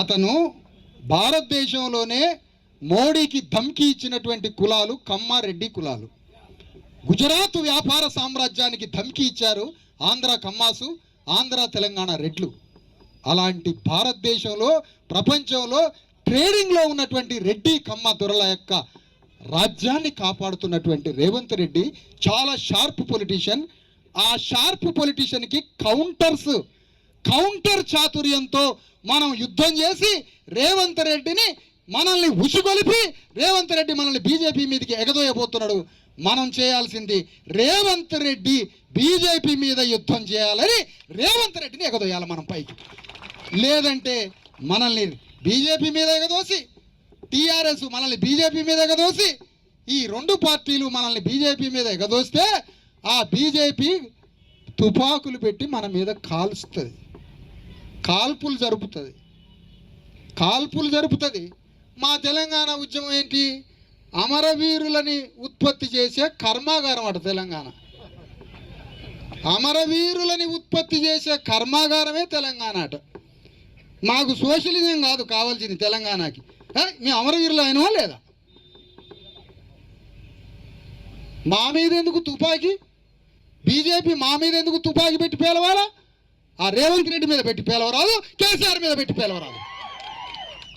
అతను భారతదేశంలోనే మోడీకి ధమ్కి ఇచ్చినటువంటి కులాలు కమ్మారెడ్డి కులాలు. గుజరాత్ వ్యాపార సామ్రాజ్యానికి ధమ్కి ఇచ్చారు ఆంధ్ర కమ్మాసు, ఆంధ్ర తెలంగాణ రెడ్లు. అలాంటి భారతదేశంలో ప్రపంచంలో ట్రేడింగ్లో ఉన్నటువంటి రెడ్డి కమ్మ దొరల యొక్క రాజ్యాన్ని కాపాడుతున్నటువంటి రేవంత్ రెడ్డి చాలా షార్ప్ పొలిటీషియన్. ఆ షార్ప్ పొలిటీషియన్కి కౌంటర్ చాతుర్యంతో మనం యుద్ధం చేసి రేవంత్ రెడ్డిని మనల్ని ఉసుగొలిపి రేవంత్ రెడ్డి మనల్ని బీజేపీ మీదకి ఎగదోయబోతున్నాడు. మనం చేయాల్సింది రేవంత్ రెడ్డి బీజేపీ మీద యుద్ధం చేయాలని రేవంత్ రెడ్డిని ఎగదోయాలి మనం పైకి. లేదంటే మనల్ని బీజేపీ మీద ఎగదోసి, టీఆర్ఎస్ మనల్ని బీజేపీ మీద ఎగదోసి, ఈ రెండు పార్టీలు మనల్ని బీజేపీ మీద ఎగదోస్తే ఆ బీజేపీ తుపాకులు పెట్టి మన మీద కాల్స్తుంది, కాల్పులు జరుపుతుంది. మా తెలంగాణ ఉద్యమం ఏంటి? అమరవీరులని ఉత్పత్తి చేసే కర్మాగారం అట తెలంగాణ. అమరవీరులని ఉత్పత్తి చేసే కర్మాగారమే తెలంగాణ అట. మాకు సోషలిజం కాదు కావాల్సింది తెలంగాణకి. మేము అమరవీరులు అయినవా లేదా? మా మీద ఎందుకు తుపాకీ? బీజేపీ మా మీద ఎందుకు తుపాకీ పెట్టి పేలవాలా? ఆ రేవంత్ రెడ్డి మీద పెట్టి పేలవరాదు, కేసీఆర్ మీద పెట్టి పేలవరాదు.